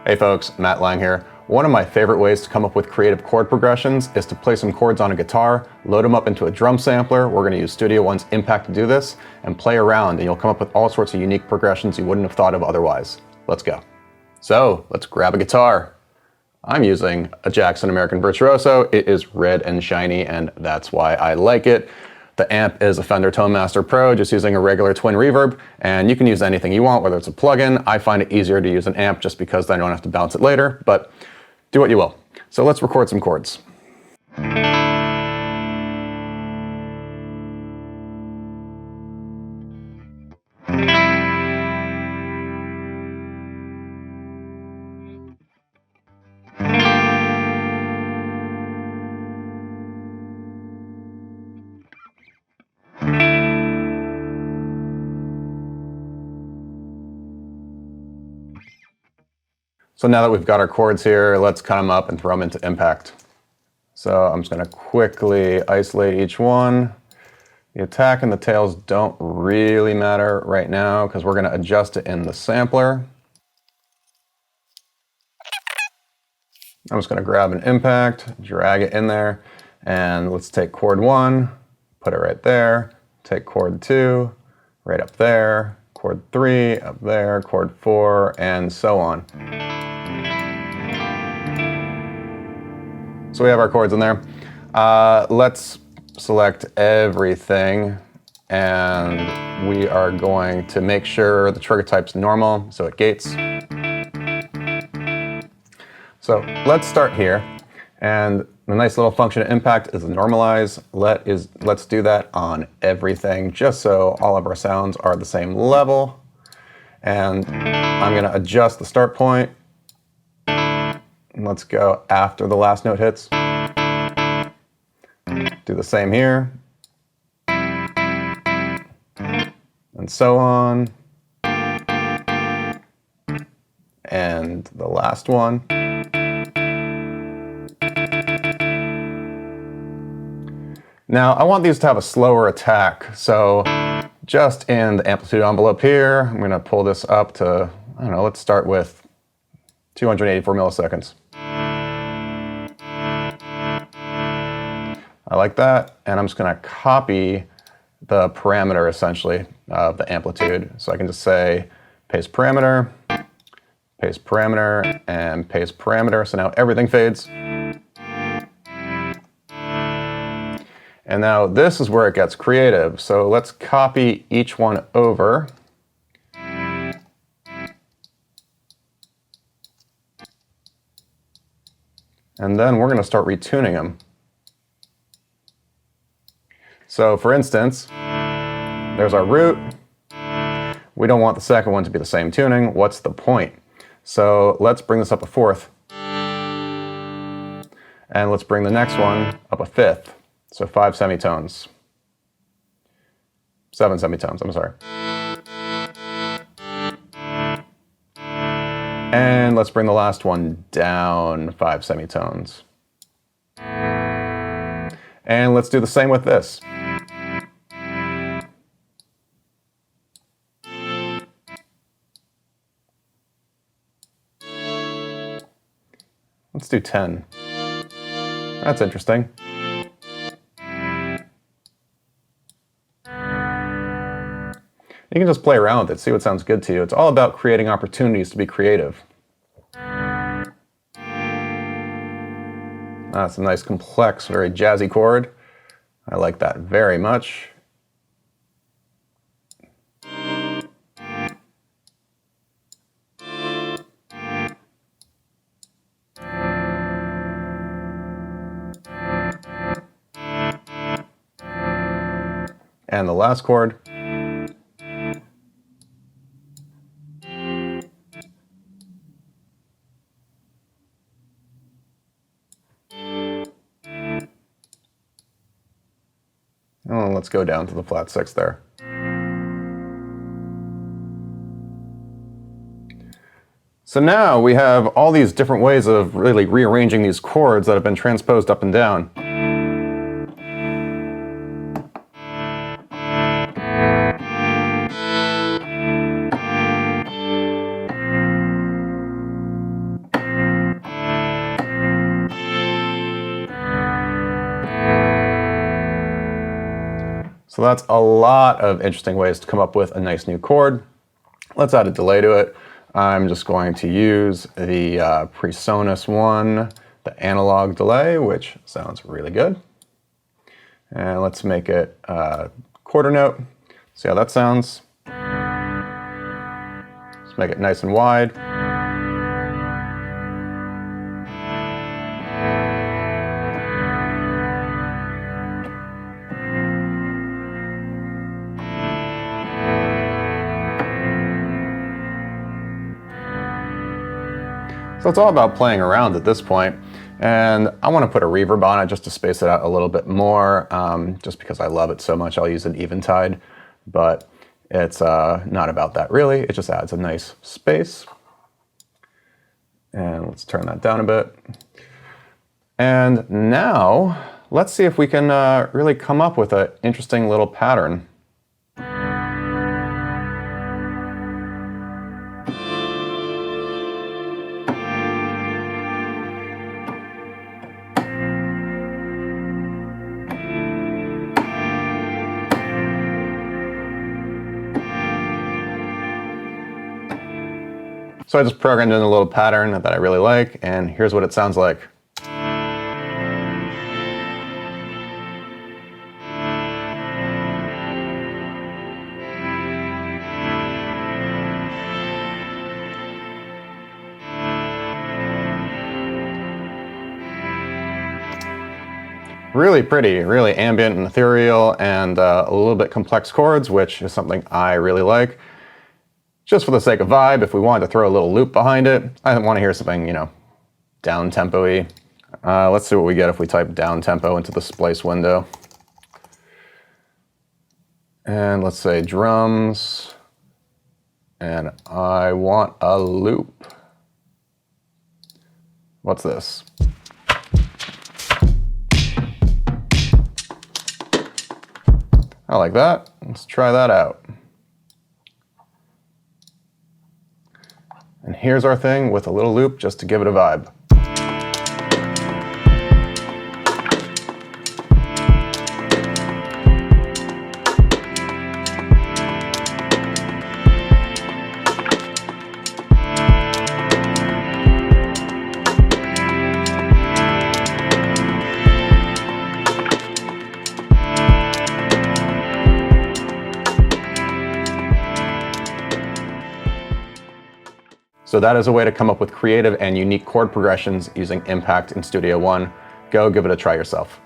Hey folks, Matt Lange here. One of my favorite ways to come up with creative chord progressions is to play some chords on a guitar, load them up into a drum sampler. We're going to use Studio One's Impact to do this, and play around, and you'll come up with all sorts of unique progressions you wouldn't have thought of otherwise. Let's go. So let's grab a guitar. I'm using a Jackson American Virtuoso. It is red and shiny, and that's why I like it. The amp is a Fender Tone Master Pro, just using a regular twin reverb, and you can use anything you want, whether it's a plugin. I find it easier to use an amp just because then I don't have to bounce it later, but do what you will. So let's record some chords. So now that we've got our chords here, let's cut them up and throw them into Impact. So I'm just going to quickly isolate each one. The attack and the tails don't really matter right now because we're going to adjust it in the sampler. I'm just going to grab an Impact, drag it in there, and let's take chord 1, put it right there, take chord 2, right up there, chord 3, up there, chord 4, and so on. So we have our chords in there. Let's select everything, and we are going to make sure the trigger type's normal, so it gates. So let's start here, and the nice little function of Impact is normalize. Let's do that on everything, just so all of our sounds are the same level. And I'm going to adjust the start point. Let's go after the last note hits. Do the same here. And so on. And the last one. Now I want these to have a slower attack, so just in the amplitude envelope here, I'm going to pull this up to, I don't know, let's start with 284 milliseconds. I like that, and I'm just going to copy the parameter, essentially, of the amplitude. So I can just say paste parameter, and paste parameter. So now everything fades. And now this is where it gets creative. So let's copy each one over. And then we're going to start retuning them. So for instance, there's our root. We don't want the second one to be the same tuning. What's the point? So let's bring this up a fourth. And let's bring the next one up a fifth. So 5 semitones. 7 semitones, I'm sorry. And let's bring the last one down 5 semitones. And let's do the same with this. Let's do 10. That's interesting. You can just play around with it, see what sounds good to you. It's all about creating opportunities to be creative. That's a nice, complex, very jazzy chord. I like that very much. And the last chord. Oh, let's go down to the flat 6 there. So now we have all these different ways of really rearranging these chords that have been transposed up and down. So that's a lot of interesting ways to come up with a nice new chord. Let's add a delay to it. I'm just going to use the PreSonus one, the analog delay, which sounds really good. And let's make it a quarter note. See how that sounds? Let's make it nice and wide. So it's all about playing around at this point. And I want to put a reverb on it just to space it out a little bit more, just because I love it so much. I'll use an eventide, but it's not about that really. It just adds a nice space. And let's turn that down a bit. And now let's see if we can really come up with an interesting little pattern. So I just programmed in a little pattern that I really like, and here's what it sounds like. Really pretty, really ambient and ethereal, and a little bit complex chords, which is something I really like. Just for the sake of vibe, if we wanted to throw a little loop behind it, I want to hear something, you know, down-tempo-y. Let's see what we get if we type down-tempo into the splice window. And let's say drums, and I want a loop. What's this? I like that. Let's try that out. And here's our thing with a little loop just to give it a vibe. So that is a way to come up with creative and unique chord progressions using Impact in Studio One. Go give it a try yourself.